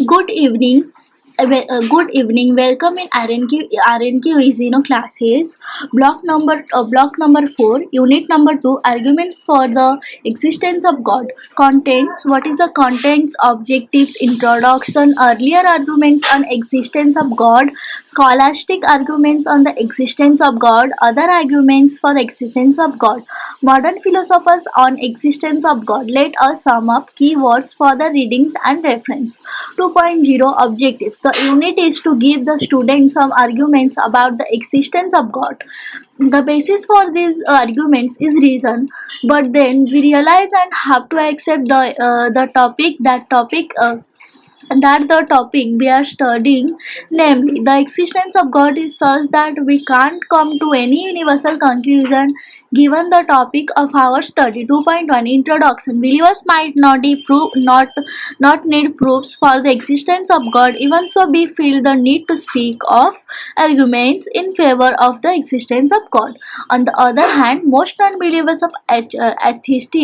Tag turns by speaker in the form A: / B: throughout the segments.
A: Good evening. Good evening. Welcome in RNQ is classes. Block number 4. Unit number 2. Arguments for the existence of God. Contents. What is the contents? Objectives. Introduction. Earlier arguments on existence of God. Scholastic arguments on the existence of God. Other arguments for existence of God. Modern philosophers on existence of God. Let us sum up keywords for the readings and reference. 2.0 Objectives. The unit is to give the students some arguments about the existence of God. The basis for these arguments is reason, but then we realize and have to accept the topic we are studying, namely the existence of God, is such that we can't come to any universal conclusion given the topic of our study. 2.1 Introduction. Believers might not need proofs for the existence of God. Even so, we feel the need to speak of arguments in favor of the existence of God. On the other hand, most non-believers of atheists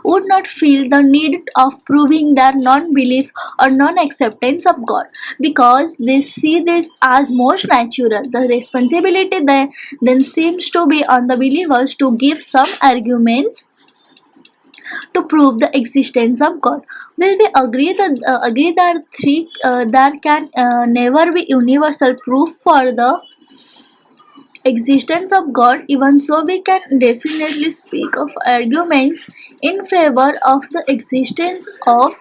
A: would not feel the need of proving their non-belief or non-acceptance of God, because they see this as most natural. The responsibility then seems to be on the believers to give some arguments to prove the existence of God. Will we agree that there can never be universal proof for the existence of God? Even so, we can definitely speak of arguments in favor of the existence of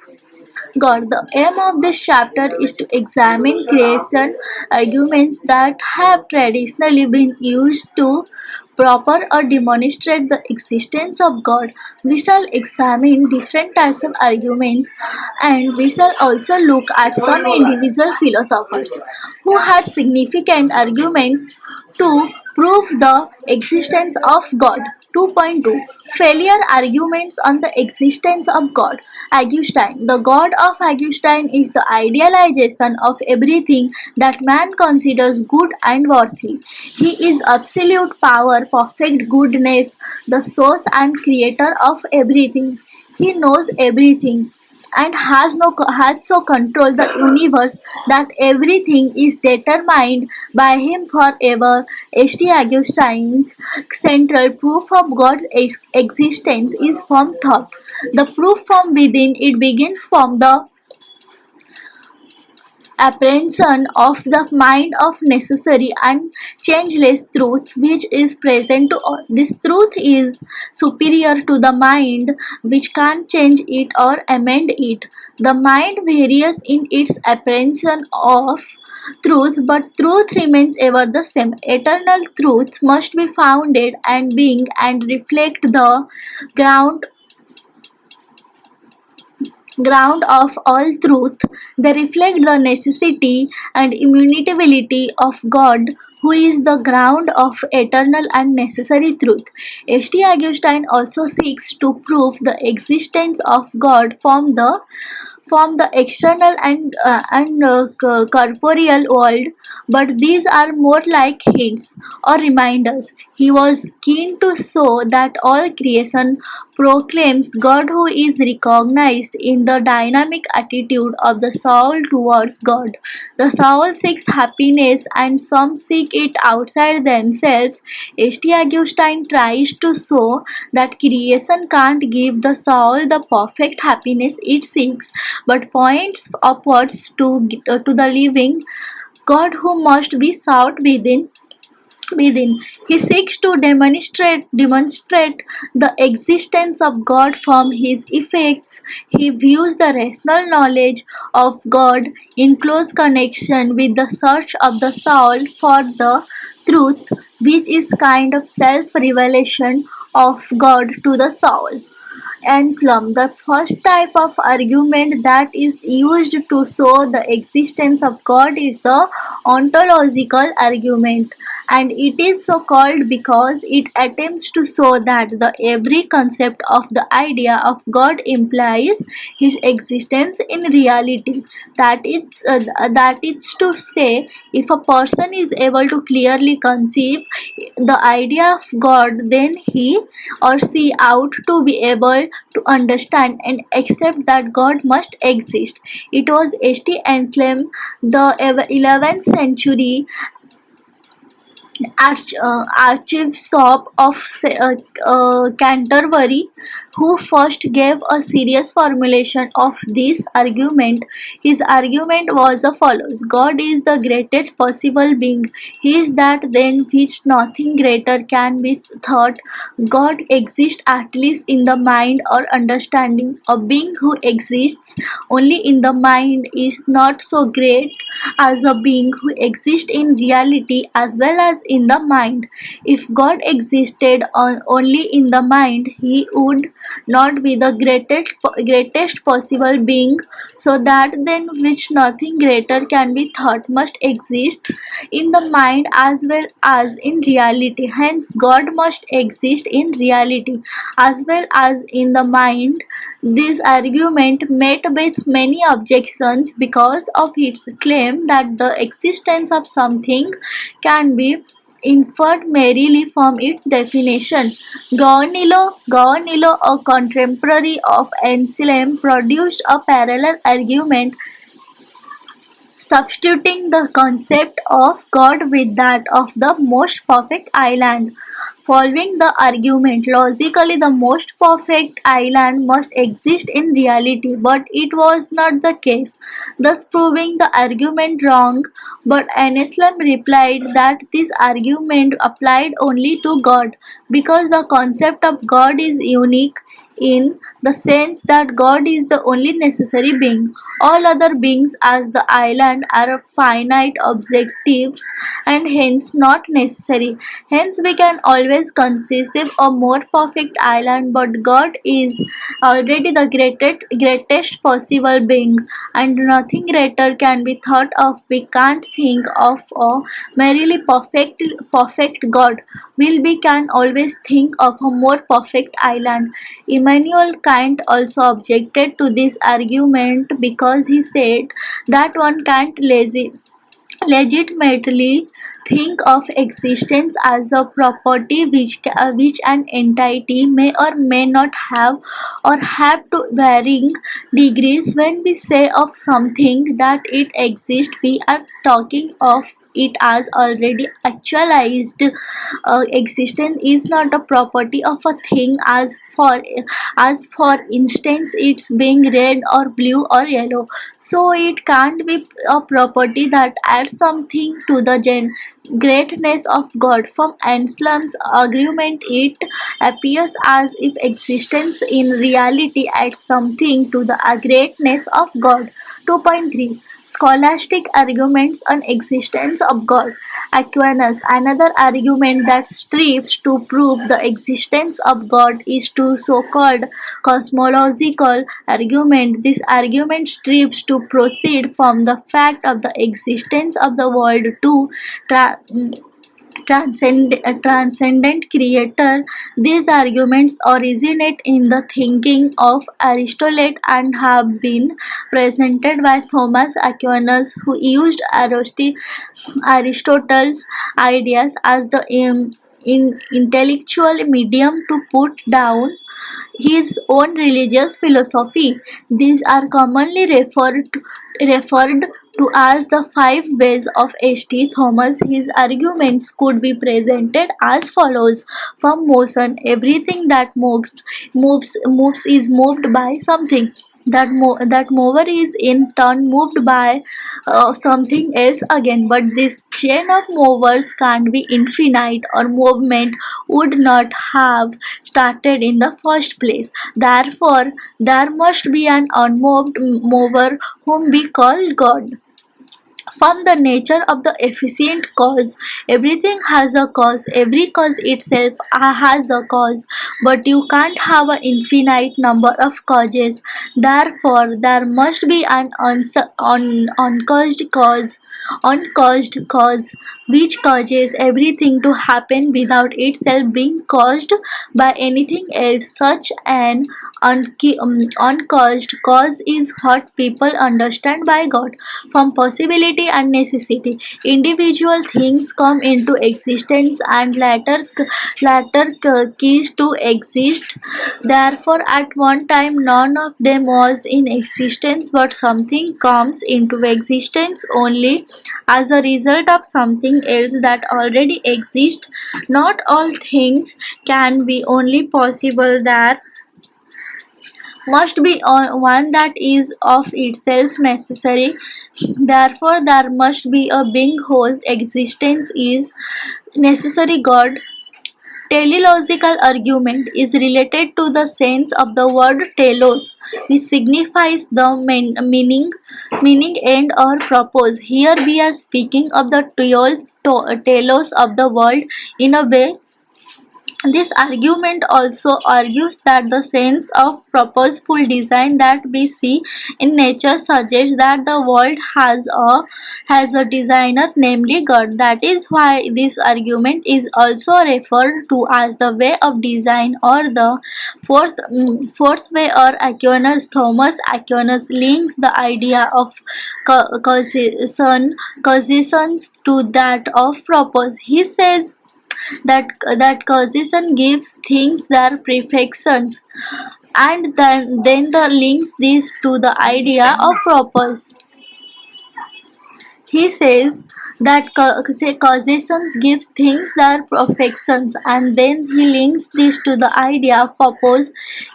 A: God. The aim of this chapter is to examine creation arguments that have traditionally been used to proper or demonstrate the existence of God. We shall examine different types of arguments, and we shall also look at some individual philosophers who had significant arguments to prove the existence of God. 2.2 Failure arguments on the existence of God. Augustine. The God of Augustine is the idealization of everything that man considers good and worthy. He is absolute power, perfect goodness, the source and creator of everything. He knows everything and has so controlled the universe that everything is determined by him forever. St. Augustine's central proof of God's existence is from thought. The proof from within. It begins from the apprehension of the mind of necessary and changeless truth which is present to all. This truth is superior to the mind, which can change it or amend it. The mind varies in its apprehension of truth, but truth remains ever the same. Eternal truth must be founded and being and reflect the ground ground of all truth. They reflect the necessity and immutability of God, who is the ground of eternal and necessary truth. St. Augustine also seeks to prove the existence of God from the external and corporeal world, but these are more like hints or reminders. He was keen to show that all creation proclaims God, who is recognized in the dynamic attitude of the soul towards God. The soul seeks happiness, and some seek it outside themselves. St. Augustine tries to show that creation can't give the soul the perfect happiness it seeks, but points upwards to the living God who must be sought within. He seeks to demonstrate the existence of God from his effects. He views the rational knowledge of God in close connection with the search of the soul for the truth, which is kind of self-revelation of God to the soul. And slum. The first type of argument that is used to show the existence of God is the ontological argument. and it is so called because it attempts to show that the every concept of the idea of God implies his existence in reality. That is to say, if a person is able to clearly conceive the idea of God, then he or she ought to be able to understand and accept that God must exist. It was H.T. Anselm, the 11th century Archbishop of Canterbury, who first gave a serious formulation of this argument. His argument was as follows: God is the greatest possible being. He is that than which nothing greater can be thought. God exists at least in the mind or understanding. A being who exists only in the mind is not so great as a being who exists in reality as well as in the mind. If God existed only in the mind, he would not be the greatest possible being, so that than which nothing greater can be thought must exist in the mind as well as in reality. Hence, God must exist in reality as well as in the mind. This argument met with many objections because of its claim that the existence of something can be inferred merely from its definition. Gaunilo, a contemporary of Anselm, produced a parallel argument substituting the concept of God with that of the most perfect island. Following the argument, logically the most perfect island must exist in reality, but it was not the case, thus proving the argument wrong. But Anselm replied that this argument applied only to God, because the concept of God is unique in the sense that God is the only necessary being. All other beings, as the island, are finite objectives and hence not necessary. Hence, we can always conceive a more perfect island, but God is already the greatest possible being, and nothing greater can be thought of. We can't think of a merely perfect God. We can always think of a more perfect island. Immanuel Kant also objected to this argument because he said that one can't legitimately think of existence as a property which an entity may or may not have, or have to varying degrees. When we say of something that it exists, we are talking of it as already actualized. Existence is not a property of a thing, as for instance its being red or blue or yellow. So it can't be a property that adds something to the greatness of God. From Anselm's argument, it appears as if existence in reality adds something to the greatness of God. 2.3 Scholastic arguments on existence of God. Aquinas. Another argument that strives to prove the existence of God is to so-called cosmological argument. This argument strives to proceed from the fact of the existence of the world to tra- transcendent creator. These arguments originate in the thinking of Aristotle and have been presented by Thomas Aquinas, who used Aristotle's ideas as the intellectual medium to put down his own religious philosophy. These are commonly referred to as the five ways of H.T. Thomas. His arguments could be presented as follows: from motion, everything that moves is moved by something. That mover is in turn moved by something else again. But this chain of movers can't be infinite, or movement would not have started in the first place. Therefore, there must be an unmoved mover whom we call God. from the nature of the efficient cause. Everything has a cause, every cause itself has a cause, but you can't have an infinite number of causes. Therefore, there must be an uncaused cause. Uncaused cause which causes everything to happen without itself being caused by anything else. Such an uncaused cause is what people understand by God. From possibility and necessity, individual things come into existence and later cease to exist. Therefore, at one time, none of them was in existence, but something comes into existence only as a result of something else that already exists. Not all things can be only possible. There must be one that is of itself necessary. Therefore, there must be a being whose existence is necessary. God. Teleological argument is related to the sense of the word telos, which signifies the meaning, end, or purpose. Here we are speaking of the telos of the world in a way. This argument also argues that the sense of purposeful design that we see in nature suggests that the world has a designer, namely God. That is why this argument is also referred to as the way of design or the fourth way, or Aquinas. Thomas Aquinas links the idea of causation to that of purpose. He says that causation gives things their perfections, and then the links this to the idea of purpose. He says that causations gives things their perfections, and then he links this to the idea of purpose.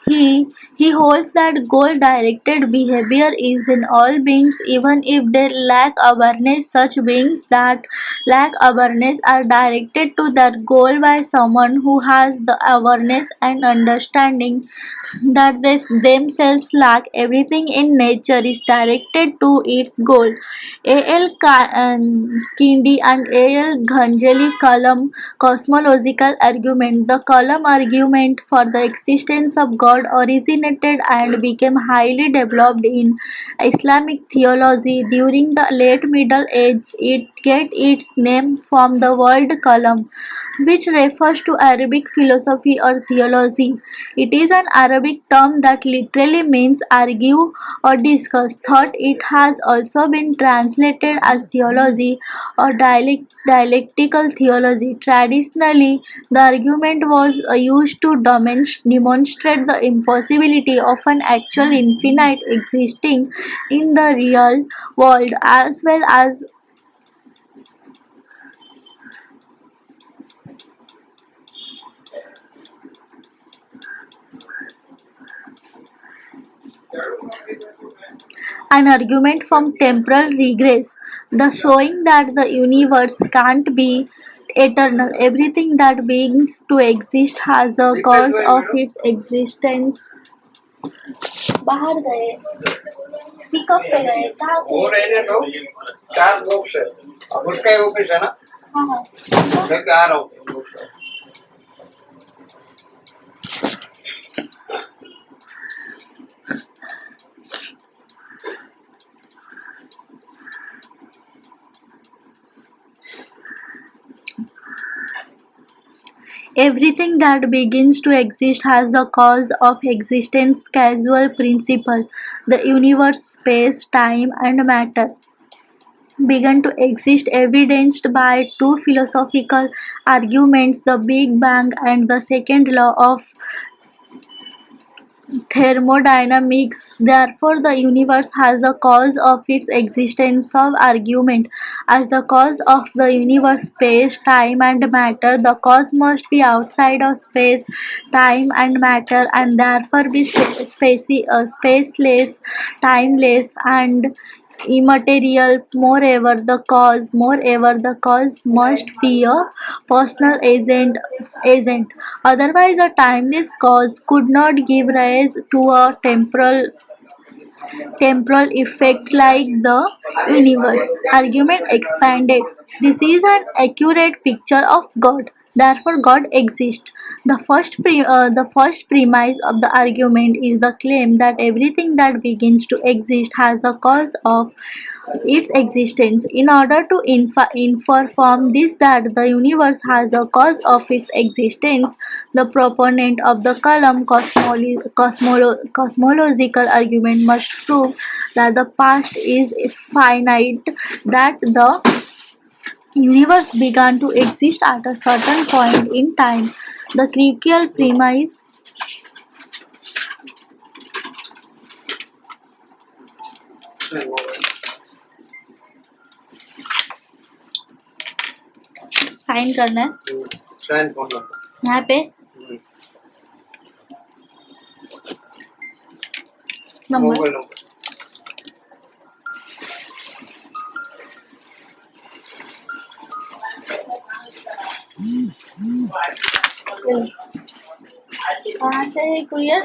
A: He holds that goal-directed behavior is in all beings, even if they lack awareness. Such beings that lack awareness are directed to their goal by someone who has the awareness and understanding that they themselves lack. Everything in nature is directed to its goal. Kindi and A.L. Ghanjali column cosmological argument. The column argument for the existence of God originated and became highly developed in Islamic theology during the late Middle Ages. It get its name from the word kalam, which refers to Arabic philosophy or theology. It is an Arabic term that literally means argue or discuss thought. It has also been translated as theology or dialectical theology. Traditionally, the argument was used to demonstrate the impossibility of an actual infinite existing in the real world, as well as an argument from temporal regress, the showing that the universe can't be eternal. Everything that begins to exist has a cause of its existence. बाहर गए pickup पे गए कहाँ से वो रहने दो चार बॉक्स है उसका ही ऑफिस है ना हाँ हाँ लेके आ रहा हूँ Everything that begins to exist has a cause of existence. Causal principle. The universe, space, time, and matter began to exist, evidenced by two philosophical arguments, the Big Bang and the second law of thermodynamics. Therefore, the universe has a cause of its existence. Of argument as the cause of the universe, space, time, and matter. The cause must be outside of space, time, and matter, and therefore be spaceless, timeless, and immaterial. Moreover, the cause must be a personal agent. Otherwise, a timeless cause could not give rise to a temporal temporal effect like the universe. Argument expanded. This is an accurate picture of God. Therefore, God exists. The first premise of the argument is the claim that everything that begins to exist has a cause of its existence. In order to infer from this that the universe has a cause of its existence, the proponent of the column cosmological argument must prove that the past is finite, that the universe began to exist at a certain point in time. The critical premise sign करना है यहाँ पे number कहाँ से है courier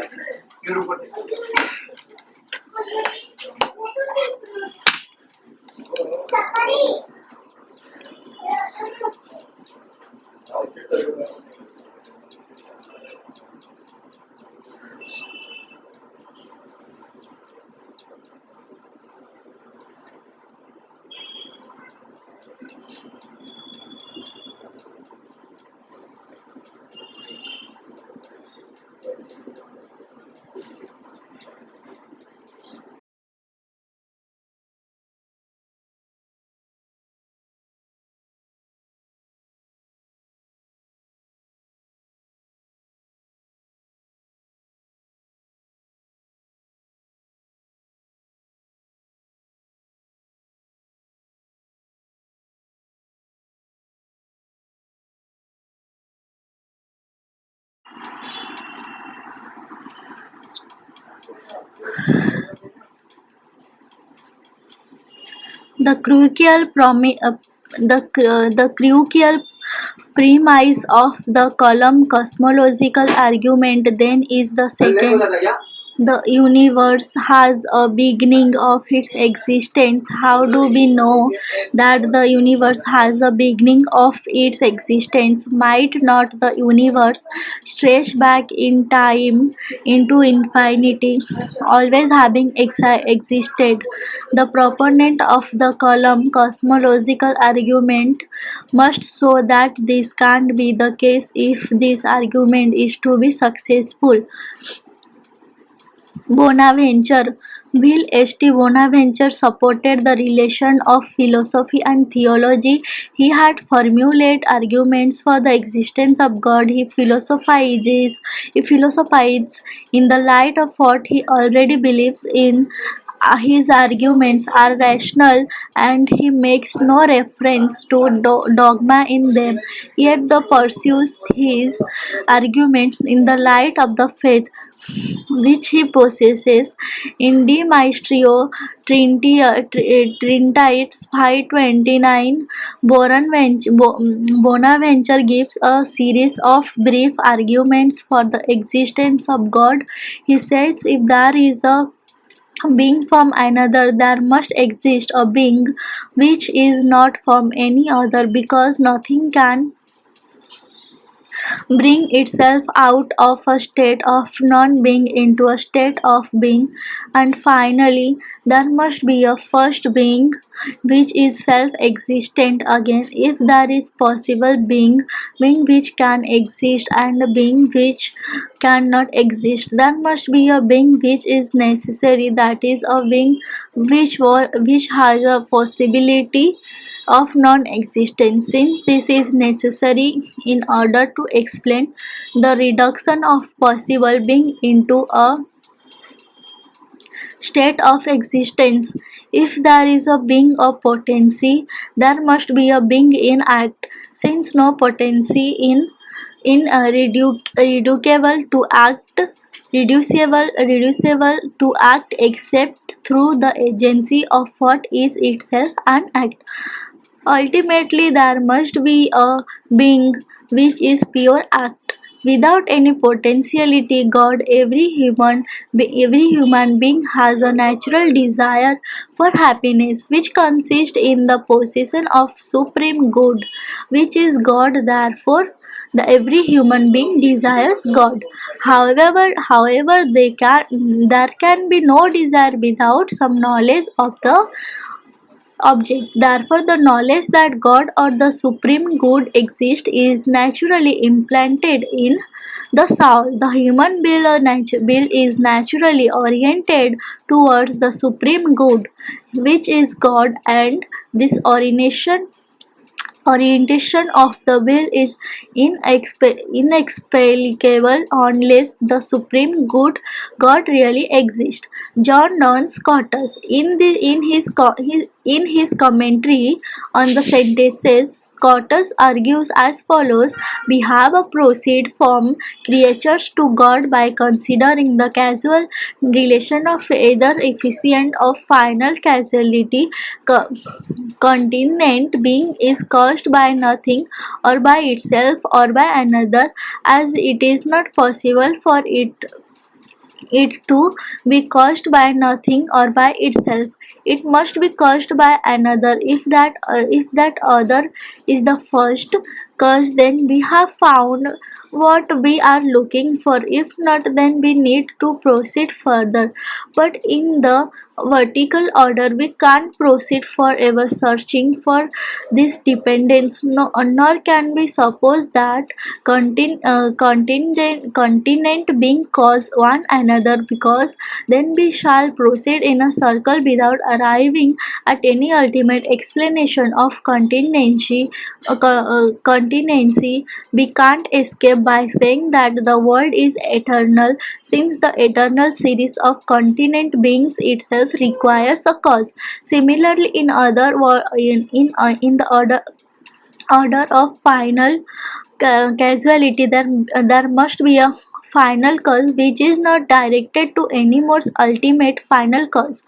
A: The crucial premise of the column cosmological argument then is the second. The universe has a beginning of its existence. How do we know that the universe has a beginning of its existence? Might not the universe stretch back in time into infinity, always having existed? The proponent of the column cosmological argument must show that this can't be the case. If this argument is to be successful, Bonaventure, Will St. Bonaventure supported the relation of philosophy and theology. He had formulated arguments for the existence of God. He philosophizes in the light of what he already believes in. His arguments are rational and he makes no reference to dogma in them, yet the pursues his arguments in the light of the faith which he possesses. In De Maestro Trinitas 529, Bonaventure gives a series of brief arguments for the existence of God. He says if there is a being from another, there must exist a being which is not from any other, because nothing can bring itself out of a state of non-being into a state of being. And finally, there must be a first being which is self-existent again. If there is possible being which can exist and a being which cannot exist, there must be a being which is necessary, that is a being which has a possibility of non-existence. Since this is necessary in order to explain the reduction of possible being into a state of existence. If there is a being of potency, there must be a being in act. Since no potency reducible to act reducible to act except through the agency of what is itself an act. Ultimately, there must be a being which is pure act. Without any potentiality God, every human being has a natural desire for happiness, which consists in the possession of supreme good, which is God. Therefore, every human being desires God. However, there can be no desire without some knowledge of the object. Therefore, the knowledge that God or the supreme good exists is naturally implanted in the soul. The human will is naturally oriented towards the supreme good, which is God, and this orientation of the will is inexplicable unless the supreme good God really exists. John Duns Scotus in his commentary on the sentences, Scotus argues as follows: we have a proceed from creatures to God by considering the causal relation of either efficient or final causality. Continent being is caused by nothing or by itself or by another, as it is not possible for it to be caused by nothing or by itself. It must be caused by another. If that other is the first cause, then we have found what we are looking for. If not, then we need to proceed further. But in the vertical order, we can't proceed forever searching for this dependence, no, nor can we suppose that continent being cause one another, because then we shall proceed in a circle without arriving at any ultimate explanation of contingency. We can't escape by saying that the world is eternal, since the eternal series of continent beings itself requires a cause. Similarly, in the order of final causality, there must be a final cause which is not directed to any more ultimate final cause.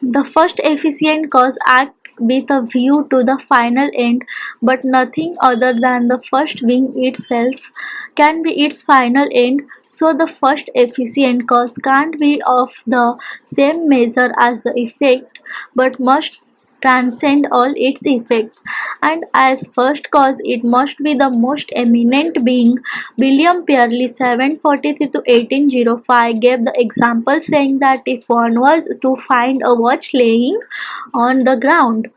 A: The first efficient cause acts with a view to the final end, but nothing other than the first being itself can be its final end. So the first efficient cause can't be of the same measure as the effect, but must transcend all its effects, and as first cause it must be the most eminent being. William Pearly 743 to 1805 gave the example, saying that if one was to find a watch laying on the ground,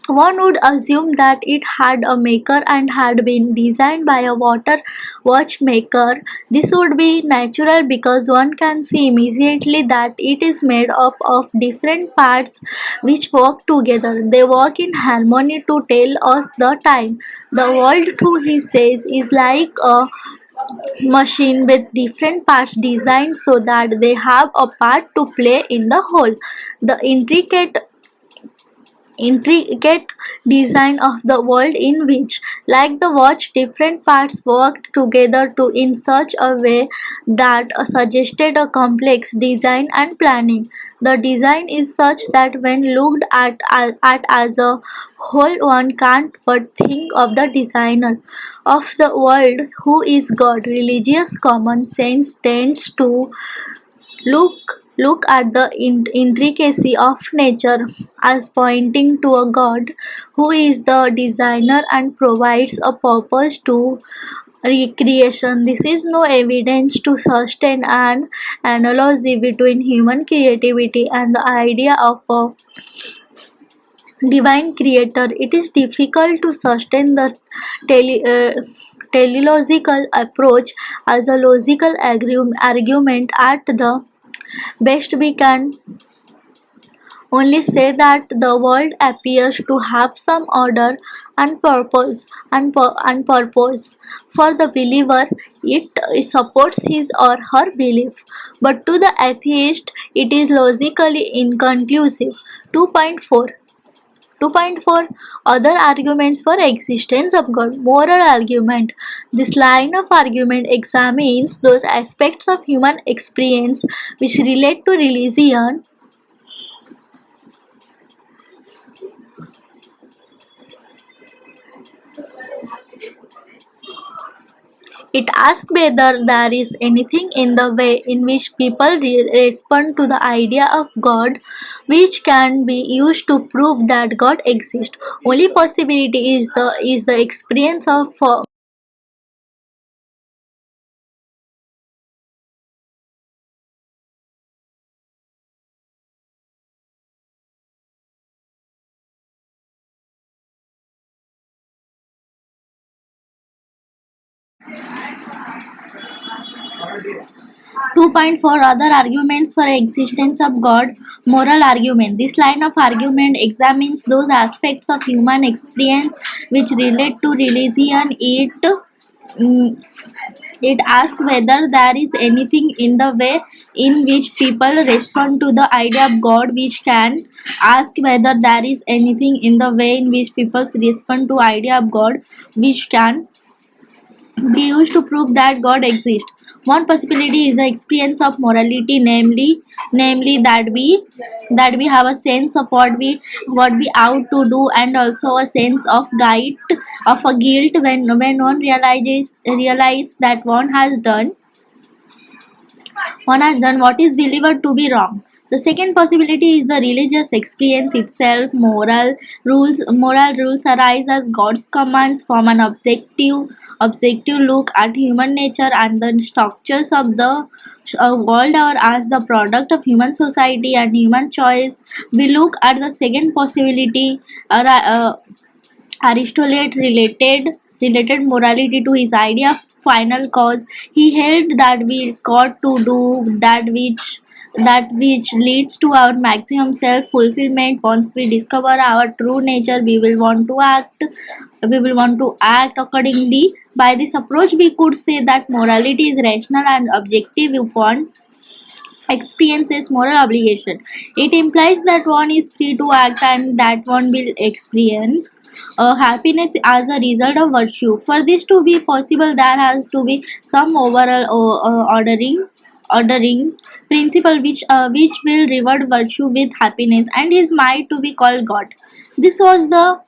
A: one would assume that it had a maker and had been designed by a water watchmaker. This would be natural because one can see immediately that it is made up of different parts which work together. They work in harmony to tell us the time. The world too, he says, is like a machine with different parts designed so that they have a part to play in the whole. The intricate design of the world in which, like the watch, different parts worked together to in such a way that suggested a complex design and planning. The design is such that when looked at as a whole, one can't but think of the designer of the world, who is God. Religious common sense tends to look at the intricacy of nature as pointing to a God who is the designer and provides a purpose to recreation. This is no evidence to sustain an analogy between human creativity and the idea of a divine creator. It is difficult to sustain the tele, uh, teleological approach as a logical argument. At the best, we can only say that the world appears to have some order and purpose. For the believer, it supports his or her belief, but to the atheist, it is logically inconclusive. 2.4 2.4 Other arguments for existence of God. Moral argument. This line of argument examines those aspects of human experience which relate to religion, It asks whether there is anything in the way in which people respond to the idea of God which can be used to prove that God exists. Only possibility is the experience of 2.4 Other arguments for existence of God. Moral argument. This line of argument examines those aspects of human experience which relate to religion. Mm, it asks whether there is anything in the way in which people respond to the idea of God which can ask whether there is anything in the way in which people respond to idea of God which can be used to prove that God exists. One possibility is the experience of morality, namely that we have a sense of what we ought to do, and also a sense of guilt when one realizes that one has done what is believed to be wrong. The second possibility is the religious experience itself. Moral rules arise as God's commands from an objective look at human nature and the structures of the world, or as the product of human society and human choice. We look at the second possibility. Aristotle related morality to his idea of final cause. He held that we got to do that which leads to our maximum self fulfillment. Once we discover our true nature, we will want to act accordingly. By this approach, we could say that morality is rational and objective upon experiences moral obligation. It implies that one is free to act and that one will experience happiness as a result of virtue. For this to be possible, there has to be some overall ordering principle which will reward virtue with happiness and is made to be called God. This was the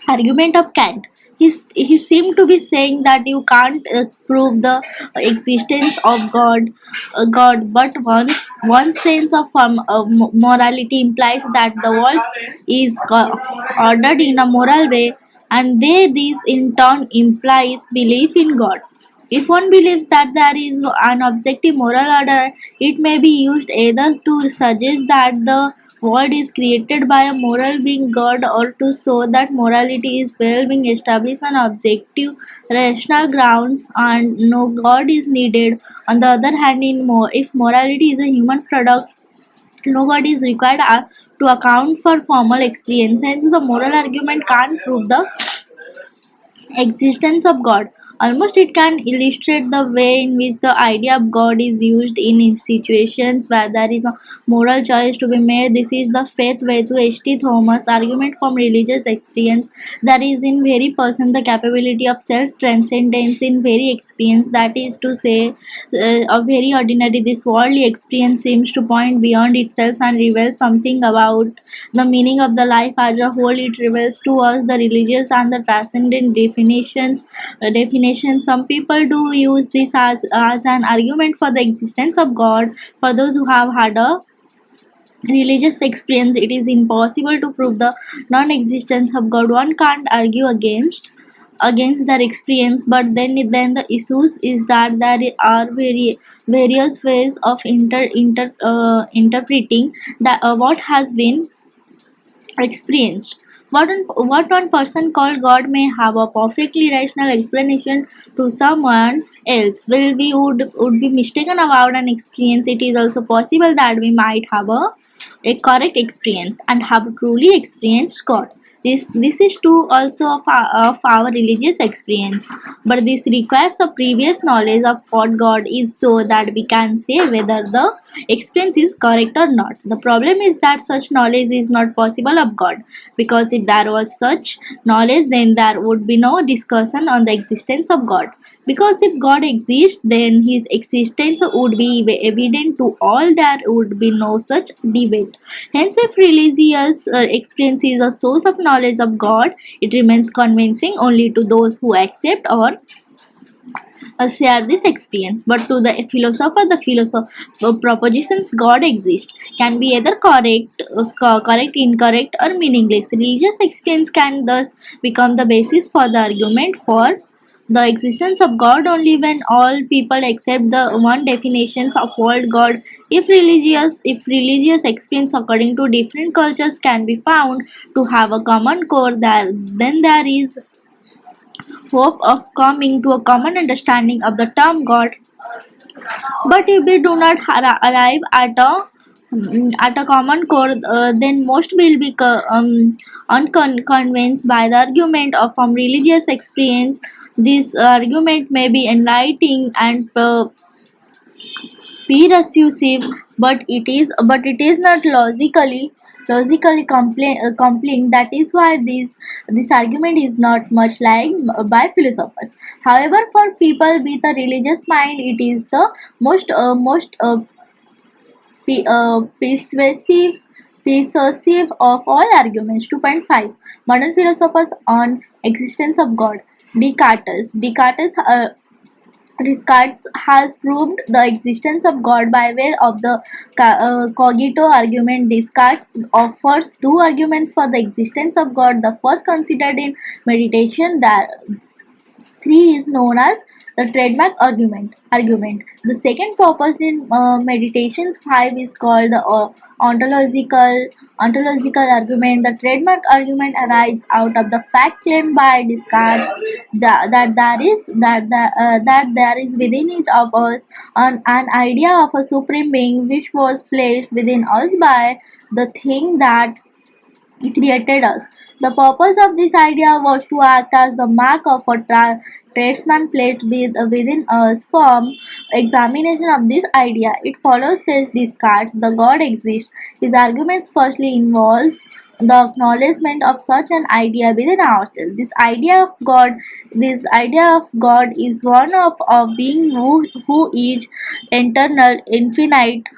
A: argument of Kant. He seemed to be saying that you can't prove the existence of but one's sense of morality implies that the world is ordered in a moral way, and this in turn implies belief in God. If one believes that there is an objective moral order, it may be used either to suggest that the world is created by a moral being God, or to show that morality is well being established on objective rational grounds and no God is needed. On the other hand, if morality is a human product, no God is required to account for formal experience. Hence, the moral argument can't prove the existence of God. Almost it can illustrate the way in which the idea of God is used in situations where there is a moral choice to be made. This is the faith way to H.T. Thomas argument from religious experience. There is in very person the capability of self-transcendence in very experience. That is to say, a very ordinary this worldly experience seems to point beyond itself and reveal something about the meaning of the life as a whole. It reveals to us the religious and the transcendent definition. Some people do use this as an argument for the existence of God. For those who have had a religious experience, it is impossible to prove the non-existence of God. One can't argue against their experience, but then the issues is that there are various ways of interpreting that what has been experienced. What one person called God may have a perfectly rational explanation to someone else will be would be mistaken about an experience. It is also possible that we might have a correct experience and have truly experienced God. This is true also of our religious experience, but this requires a previous knowledge of what God is so that we can say whether the experience is correct or not. The problem is that such knowledge is not possible of God, because if there was such knowledge, then there would be no discussion on the existence of God. Because if God exists, then his existence would be evident to all, there would be no such debate. Hence, if religious experience is a source of knowledge of God, it remains convincing only to those who accept or share this experience. But to the philosopher, the philosopher propositions God exists can be either correct, incorrect, or meaningless. Religious experience can thus become the basis for the argument for the existence of God only when all people accept the one definitions of world God. If religious experience according to different cultures can be found to have a common core, then there is hope of coming to a common understanding of the term God. But if we do not arrive at a common core, then most will be unconvinced by the argument of from religious experience. This argument may be enlightening and persuasive, but it is not logically compelling. That is why this argument is not much liked by philosophers. However, for people with a religious mind, it is the most persuasive of all arguments. 2.5 Modern philosophers on existence of God. Descartes has proved the existence of God by way of the cogito argument. Descartes offers two arguments for the existence of God. The first, considered in meditation, that three, is known as the trademark argument. The second, proposed in Meditations 5, is called the ontological argument. The trademark argument arises out of the fact claimed by Descartes that there is within each of us an idea of a supreme being which was placed within us by the thing that created us. The purpose of this idea was to act as the mark of a tradesman placed within us. From examination of this idea, it follows, says Descartes, the God exists. His arguments firstly involves the acknowledgement of such an idea within ourselves. This idea of God is one of being who is eternal, infinite,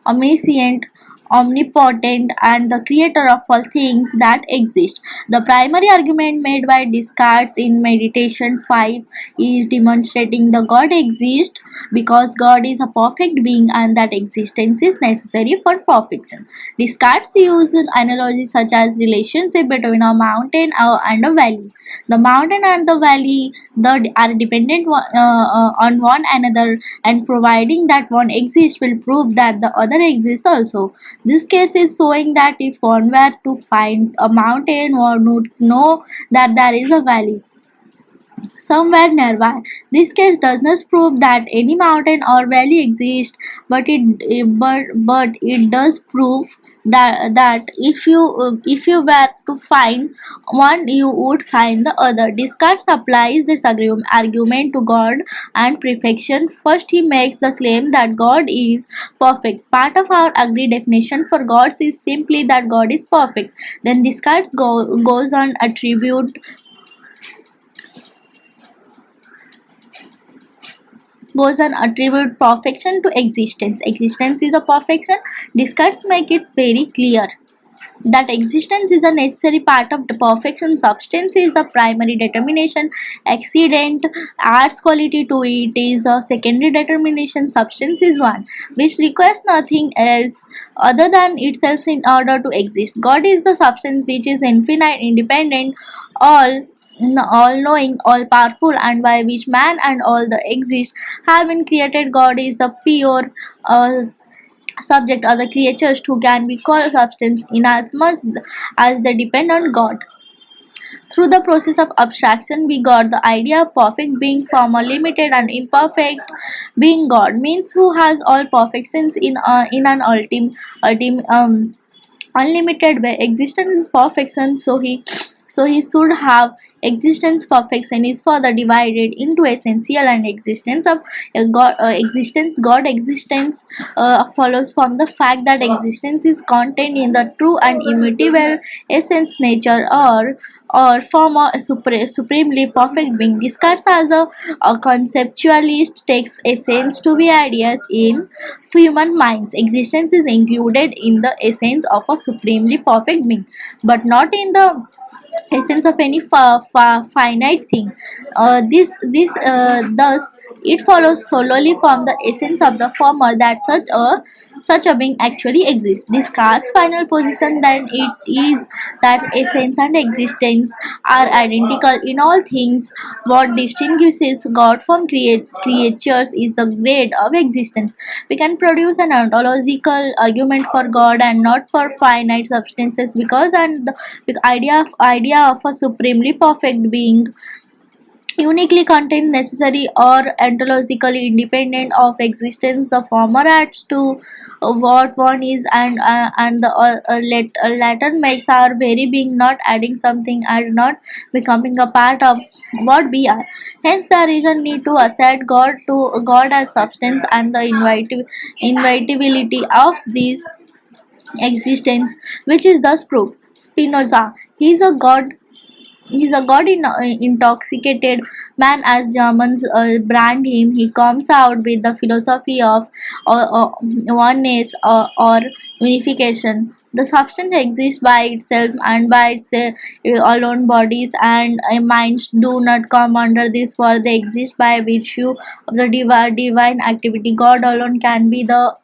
A: omniscient, omnipotent, and the creator of all things that exist. The primary argument made by Descartes in Meditation 5 is demonstrating the God exists because God is a perfect being and that existence is necessary for perfection. Descartes used analogies such as relationship between a mountain and a valley. The mountain and the valley are dependent on one another, and providing that one exists will prove that the other exists also. This case is showing that if one were to find a mountain, one would know that there is a valley somewhere nearby. This case does not prove that any mountain or valley exists, but it does prove that if you were to find one, you would find the other. Descartes applies this argument to God and perfection. First, he makes the claim that God is perfect. Part of our agreed definition for God is simply that God is perfect. Then Descartes goes on attribute perfection to existence. Existence is a perfection. Descartes make it very clear that existence is a necessary part of the perfection. Substance is the primary determination. Accident adds quality to it is a secondary determination. Substance is one which requires nothing else other than itself in order to exist. God is the substance which is infinite, independent, all all knowing, all powerful, and by which man and all the exist have been created. God is the pure subject or the creatures who can be called substance inasmuch as they depend on God. Through the process of abstraction, we got the idea of perfect being from a limited and imperfect being. God means who has all perfections in an unlimited way. Existence is perfection, so he should have existence. Perfection is further divided into essential and existence of God existence follows from the fact that existence is contained in the true and immutable essence, nature, or form a supremely perfect being. Descartes as a conceptualist takes essence to be ideas in human minds. Existence is included in the essence of a supremely perfect being, but not in the essence of any finite thing. Thus it follows solely from the essence of the former that such a being actually exists. Descartes' final position then it is that essence and existence are identical in all things. What distinguishes God from creatures is the grade of existence. We can produce an ontological argument for God and not for finite substances because the idea of a supremely perfect being uniquely contained, necessary or ontologically independent of existence. The former adds to what one is, and the latter makes our very being, not adding something and not becoming a part of what we are. Hence, there is a need to assert God as substance, and the inevitability of this existence, which is thus proved. Spinoza, he is a god. He's a god intoxicated man, as Germans brand him. He comes out with the philosophy of oneness or unification. The substance exists by itself and by its alone. Bodies and minds do not come under this, for they exist by virtue of the divine activity. God alone can be the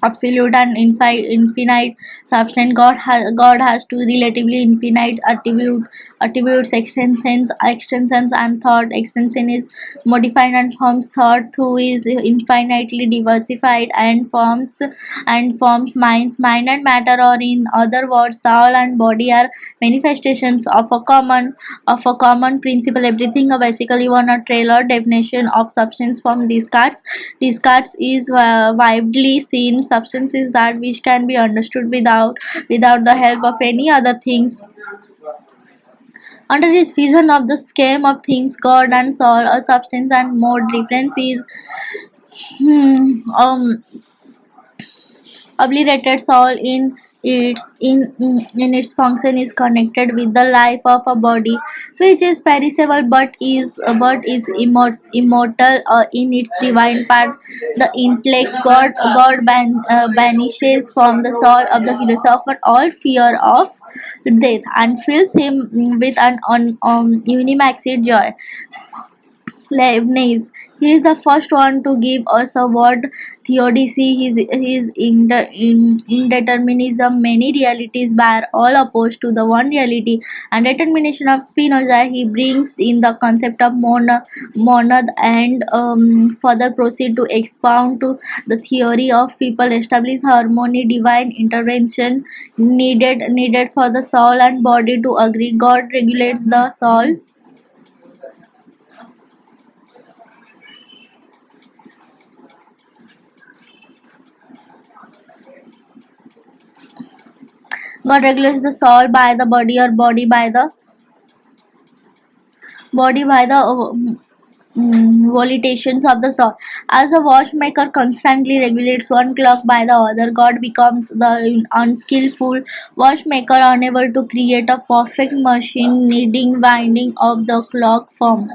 A: absolute and infinite substance. God has two relatively infinite attributes: extensions and thought. Extension is modified and forms thought, who is infinitely diversified and forms minds. Mind and matter, or in other words, soul and body, are manifestations of a common principle. Everything basically one a trailer definition of substance from Descartes is widely seen. Substance is that which can be understood without the help of any other things. Under his vision of the scheme of things, God and soul, a substance and mode difference is hmm, um, obliterated. Soul in its function is connected with the life of a body, which is perishable but is immortal in its divine part. The intellect, banishes from the soul of the philosopher all fear of death and fills him with an unimaxed joy. Leibniz. He is the first one to give us a word theodicy. His indeterminism, many realities were all opposed to the one reality, and determination of Spinoza. He brings in the concept of monad and further proceed to expound to the theory of people, establish harmony, divine intervention needed for the soul and body to agree. God regulates the soul. God regulates the soul by the body, or body by the volitions of the soul. As a watchmaker constantly regulates one clock by the other, God becomes the unskillful watchmaker, unable to create a perfect machine, needing winding of the clock from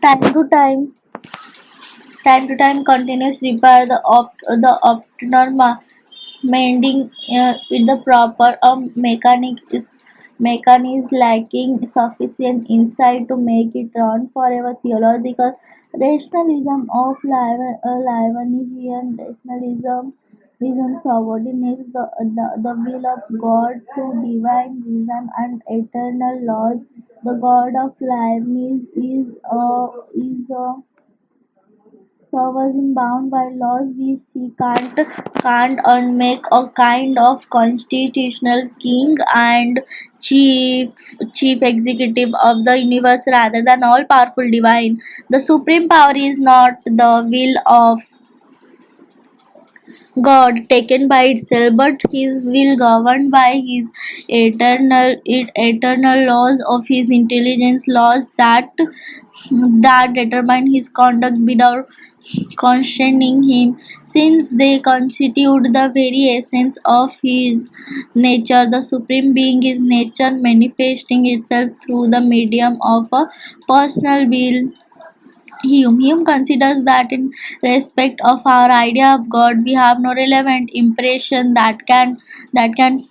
A: time to time. Time to time, continuous repair the optimal mending with the proper mechanic is lacking sufficient insight to make it run forever. Theological rationalism of Leibnizian rationalism subordinates the will of God to divine reason and eternal laws. The God of Leibniz is a sovereign bound by laws which he can't unmake, a kind of constitutional king and chief executive of the universe rather than all powerful divine. The supreme power is not the will of God taken by itself, but his will governed by his eternal laws of his intelligence, laws that determine his conduct without constraining him, since they constitute the very essence of his nature. The Supreme Being is nature manifesting itself through the medium of a personal will Hume considers that in respect of our idea of God, we have no relevant impression that can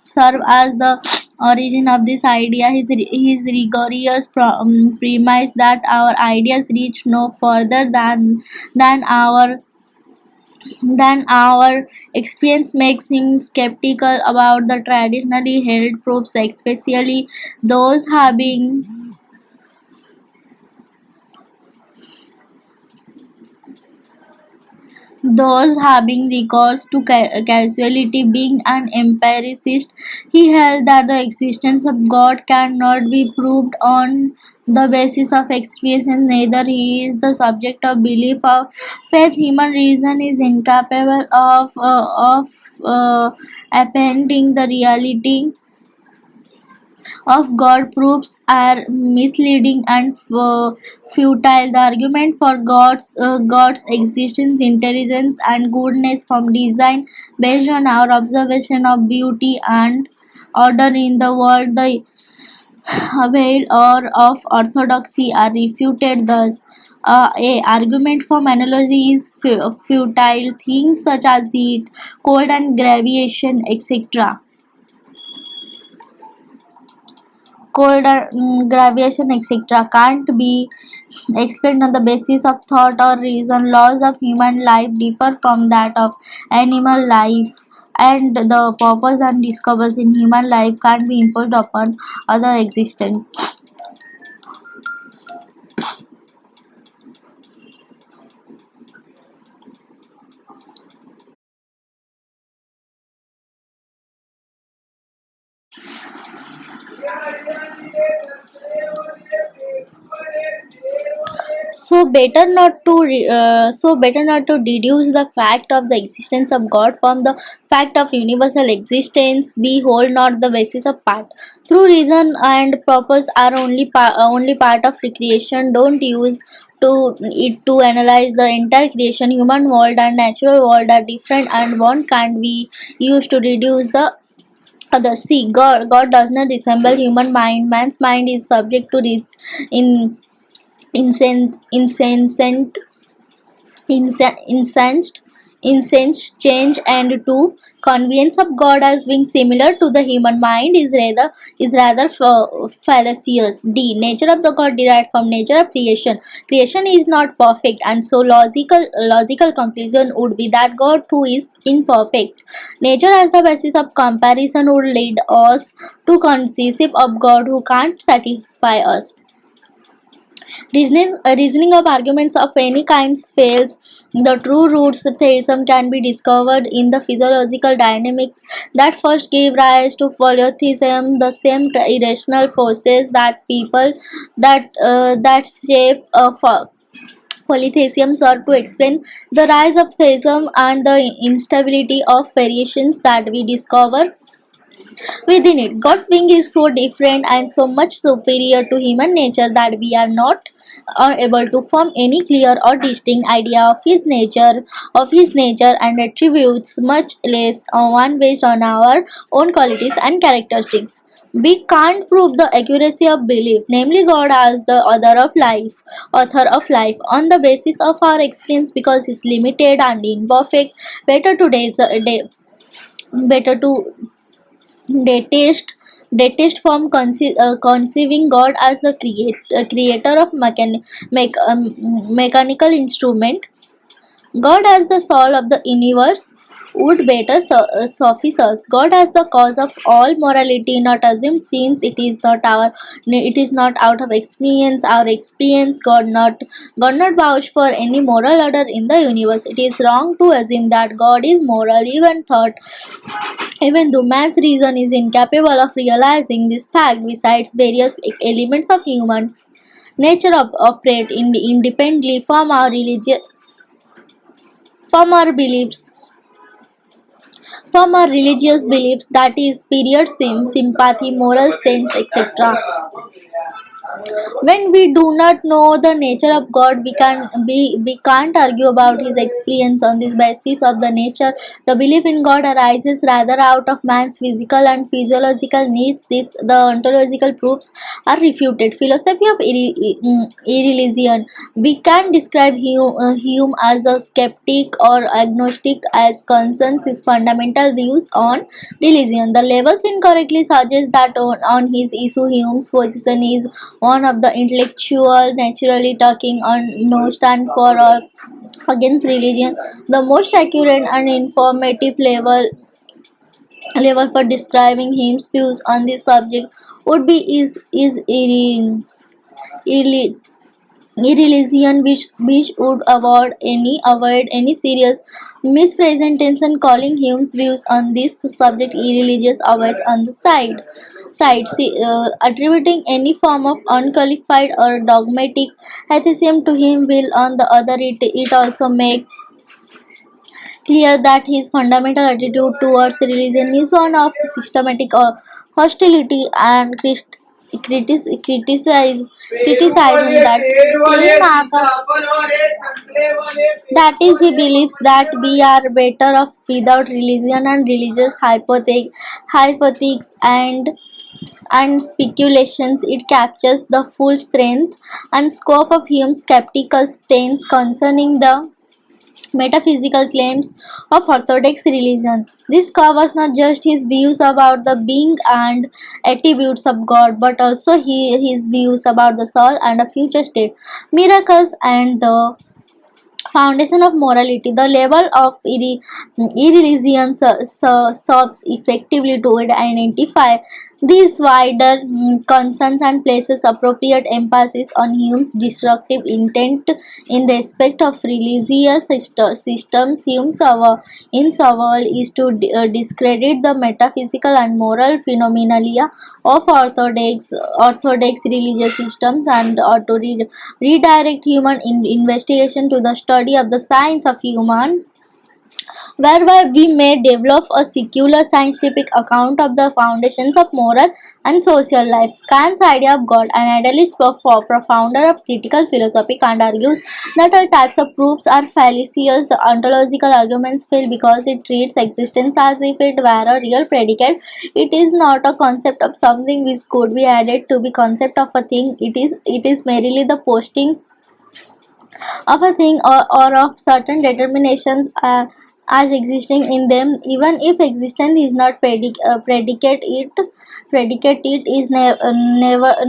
A: serve as the origin of this idea. His rigorous premise that our ideas reach no further than our than our experience makes him skeptical about the traditionally held proofs, especially those having those having recourse to causality. Being an empiricist, he held that the existence of God cannot be proved on the basis of experience, neither he is the subject of belief or faith. Human reason is incapable of apprehending the reality of God. Proofs are misleading and futile. The argument for God's existence, intelligence, and goodness from design based on our observation of beauty and order in the world, the veil or of orthodoxy are refuted. Thus, a argument from analogy is futile. Things such as heat, cold, and gravitation, etc. Gravitation, etc., can't be explained on the basis of thought or reason. Laws of human life differ from that of animal life, and the purpose and discoveries in human life can't be imposed upon other existence. Better not to deduce the fact of the existence of God from the fact of universal existence. We hold not the basis of part. Through reason and purpose are only part of recreation. Don't use to analyze the entire creation. Human world and natural world are different, and one can't be used to reduce the other. See, God does not resemble human mind. Man's mind is subject to in incensed incensed incensed change, and to convenience of God as being similar to the human mind is rather fallacious. Nature of the God derived from nature of creation. Creation is not perfect, and so logical conclusion would be that God too is imperfect. Nature as the basis of comparison would lead us to conceive of God who can't satisfy us. Reasoning of arguments of any kind fails. The true roots of theism can be discovered in the physiological dynamics that first gave rise to polytheism. The same irrational forces that shape polytheism serve to explain the rise of theism and the instability of variations that we discover within it. God's being is so different and so much superior to human nature that we are able to form any clear or distinct idea of his nature and attributes, much less one based on our own qualities and characteristics. We can't prove the accuracy of belief, namely God as the author of life, on the basis of our experience because it's limited and imperfect. Better to better to detest from conceiving God as the creator of mechanical instrument. God as the soul of the universe would better suffice us. God as the cause of all morality, not assumed, since it is not out of experience. Our experience, God not vouch for any moral order in the universe. It is wrong to assume that God is moral, even though man's reason is incapable of realizing this fact. Besides, various elements of human nature operate independently from our beliefs, from our religious beliefs, that is, period, sympathy, moral sense, etc. When we do not know the nature of God, we can't argue about his experience on this basis of the nature. The belief in God arises rather out of man's physical and physiological needs. This the ontological proofs are refuted. Philosophy of irreligion. We can describe Hume as a skeptic or agnostic as concerns his fundamental views on religion. The labels incorrectly suggest that on his issue Hume's position is one of the intellectual, naturally talking on no stand for or against religion. The most accurate and informative level for describing Hume's views on this subject would be is irre- irreligion which would avoid any serious mispresentation. Calling Hume's views on this subject irreligious avoids on the attributing any form of unqualified or dogmatic atheism to him will on the other it also makes clear that his fundamental attitude towards religion is one of systematic hostility and criticizing that is, he believes that we are better off without religion and religious hypotheses and speculations. It captures the full strength and scope of Hume's skeptical stance concerning the metaphysical claims of Orthodox religion. This covers not just his views about the being and attributes of God, but also his views about the soul and a future state, miracles, and the foundation of morality. The level of irreligion serves effectively to identify these wider concerns and places appropriate emphasis on Hume's destructive intent in respect of religious systems. Hume's in is to discredit the metaphysical and moral phenomena of orthodox religious systems and to redirect human investigation to the study of the science of human, whereby we may develop a secular scientific account of the foundations of moral and social life. Kant's idea of God, an idealist founder of critical philosophy, Kant argues that all types of proofs are fallacious. The ontological arguments fail because it treats existence as if it were a real predicate. It is not a concept of something which could be added to be concept of a thing. It is merely the posting of a thing or of certain determinations as existing in them, even if existence is not predicate it is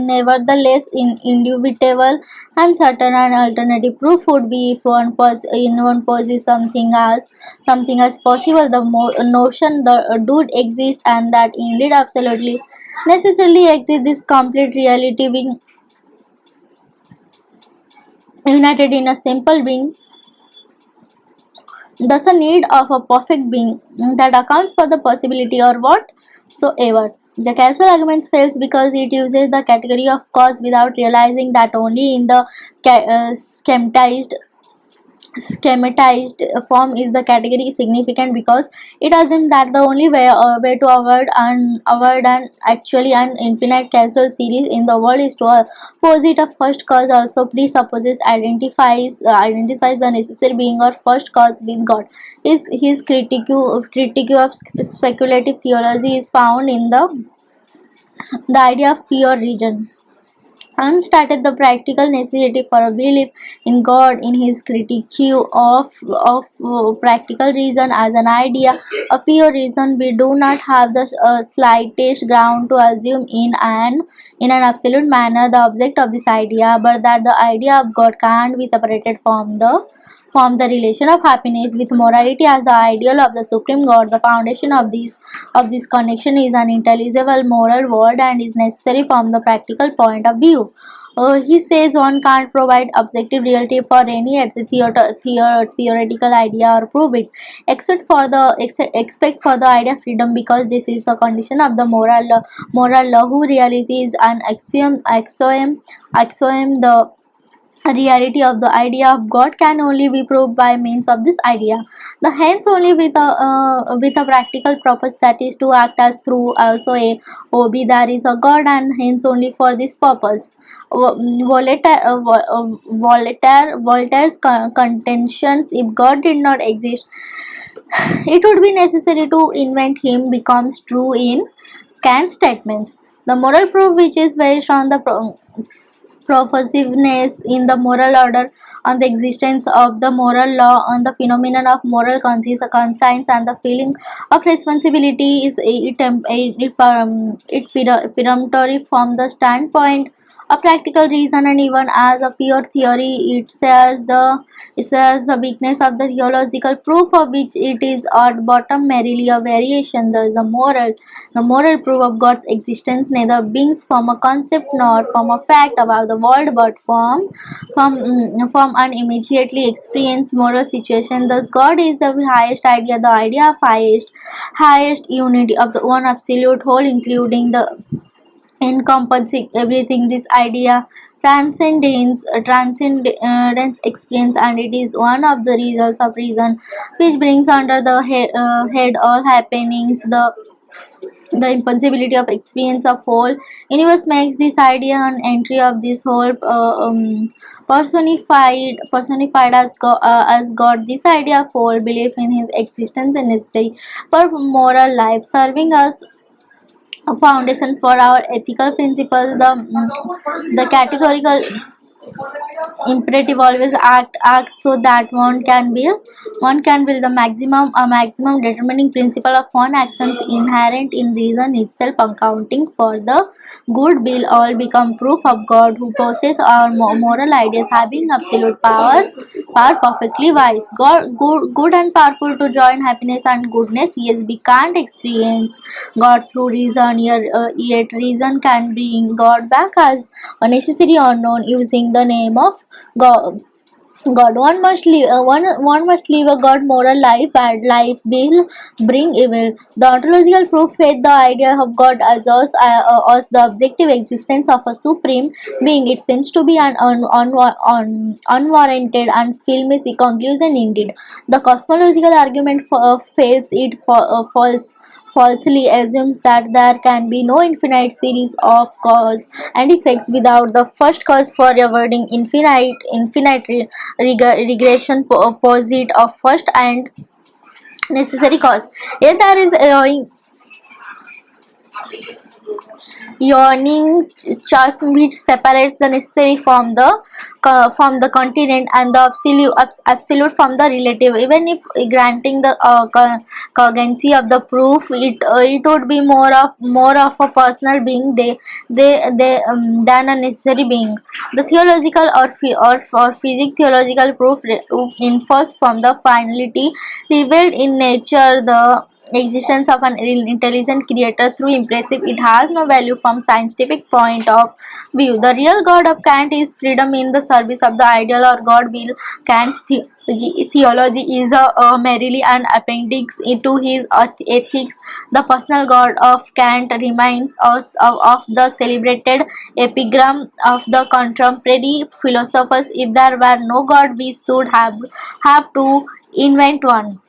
A: nevertheless indubitable and certain. An alternative proof would be if one poses something as possible, the notion the dude exists and that indeed absolutely necessarily exists. This complete reality being united in a simple being, thus a need of a perfect being that accounts for the possibility or whatsoever. The causal argument fails because it uses the category of cause without realizing that only in the schematized form is the category significant, because it assumes that the only way to avoid an actually an infinite causal series in the world is to posit a first cause. Also presupposes identifies the necessary being or first cause with God. His critique of speculative theology is found in the idea of pure reason, and started the practical necessity for a belief in God. In his critique of practical reason as an idea of pure reason, we do not have the slightest ground to assume in an absolute manner the object of this idea, but that the idea of God can't be separated from the relation of happiness with morality as the ideal of the supreme God. The foundation of this connection is an intelligible moral world and is necessary from the practical point of view. He says one can't provide objective reality for any theoretical idea or prove it, except for the idea of freedom, because this is the condition of the moral law. Who reality is an axiom. The reality of the idea of God can only be proved by means of this idea. The hence only with a practical purpose, that is to act as through also a ob there is a God, and hence only for this purpose. Voltaire's contentions, if God did not exist, it would be necessary to invent him, becomes true in Kant's statements. The moral proof, which is based on the purposiveness in the moral order, on the existence of the moral law, on the phenomenon of moral conscience, and the feeling of responsibility, is peremptory from the standpoint of practical reason, and even as a pure theory, it shares the weakness of the theological proof, of which it is at bottom merely a variation. The moral proof of God's existence neither beings from a concept nor from a fact about the world, but from an immediately experienced moral situation. Thus, God is the highest idea, the idea of highest unity of the one absolute whole, including the encompassing everything. This idea transcends experience, and it is one of the results of reason, which brings under the head all happenings. The impossibility of experience of whole universe makes this idea an entry of this whole personified as God. This idea of whole belief in his existence is necessary for moral life, serving us a foundation for our ethical principles. The categorical imperative always act so that one can will the maximum determining principle of one actions inherent in reason itself, accounting for the good will all become proof of God, who possesses our moral ideas, having absolute power perfectly wise, good and powerful to join happiness and goodness. Yes, we can't experience God through reason, yet reason can bring God back as a necessary unknown, using the name of God. One must live a God moral life, and life will bring evil. The ontological proof faith the idea of God as the objective existence of a supreme being. It seems to be an unwarranted and filmy conclusion indeed. The cosmological argument fails it falsely assumes that there can be no infinite series of cause and effects without the first cause, for avoiding infinite regression opposite of first and necessary cause. Yet there is a yawning chasm which separates the necessary from the continent, and the absolute from the relative. Even if granting the cogency of the proof, it would be more of a personal being than a necessary being. The theological or physics theological proof infers from the finality revealed in nature, the existence of an intelligent creator through impressive. It has no value from scientific point of view. The real God of Kant is freedom in the service of the ideal or God will. Kant's theology is merely an appendix into his ethics. The personal God of Kant reminds us of the celebrated epigram of the contemporary philosophers: if there were no God, we should have to invent one.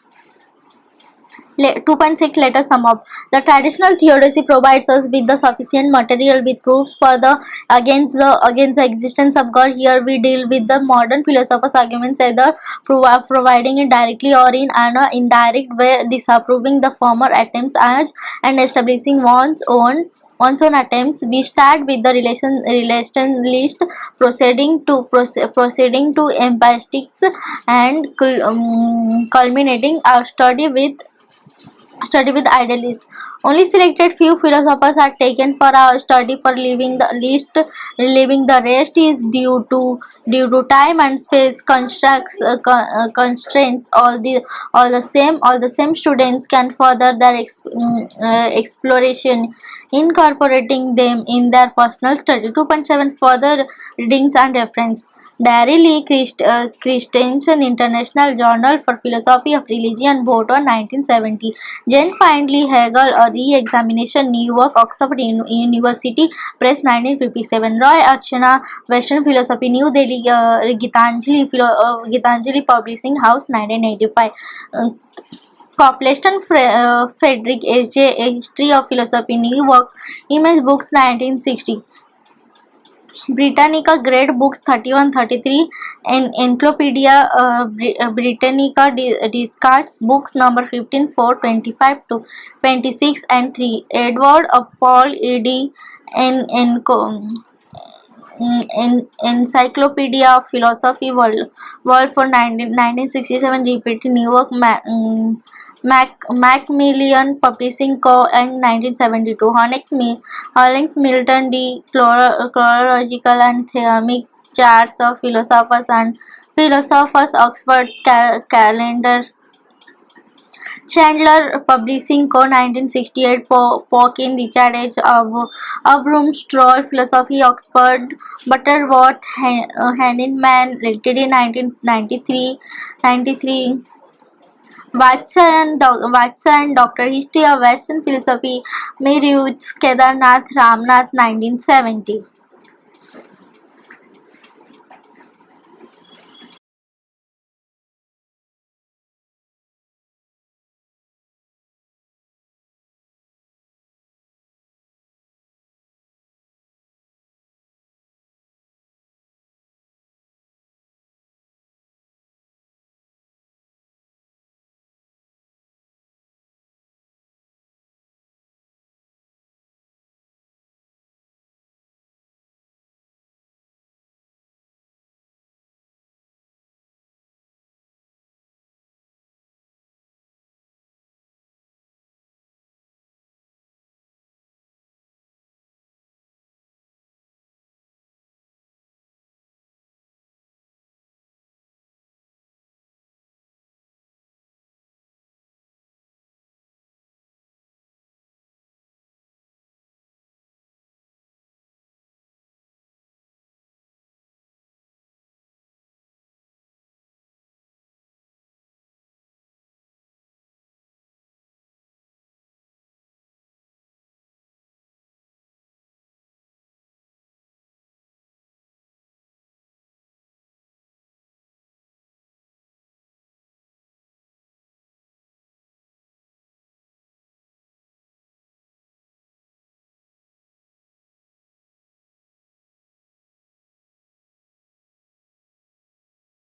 A: 2.6 Let us sum up. The traditional theodicy provides us with the sufficient material with proofs for the against the existence of God. Here we deal with the modern philosophers' arguments, either providing it directly or in an indirect way, disapproving the former attempts as and establishing one's own attempts. We start with the relationalist, proceeding to empirics, and culminating our study with idealists. Only selected few philosophers are taken for our study, for leaving the rest is due to time and space constraints. All the same students can further their exploration, incorporating them in their personal study. 2.7 Further readings and reference. Darryl Christensen International Journal for Philosophy of Religion, Boston, 1970. Jane Findlay Hegel, A Re-Examination, New York, Oxford University Press, 1957. Roy Archana, Western Philosophy, New Delhi, Gitanjali Publishing House, 1985. Uh, Copleston Frederick S.J. History of Philosophy, New York, Image Books, 1960. Britannica Great Books, 31-33, Encyclopedia Britannica Discards Books number 15 4 25 to 26 and 3, Edward Paul ed. Encyclopedia of Philosophy World for 1967, repeated New York Macmillan Publishing Co. in 1972. Hollings Milton D. Chronological and Theomic Charts of Philosophers Oxford Calendar. Chandler Publishing Co. 1968. Pawkin, Richard H. Abram Stroll Philosophy Oxford Butterworth Henningman Ltd. 1993. 93. Watson, Doctor History of Western Philosophy, Merriweather Kedarnath Ramnath, 1970.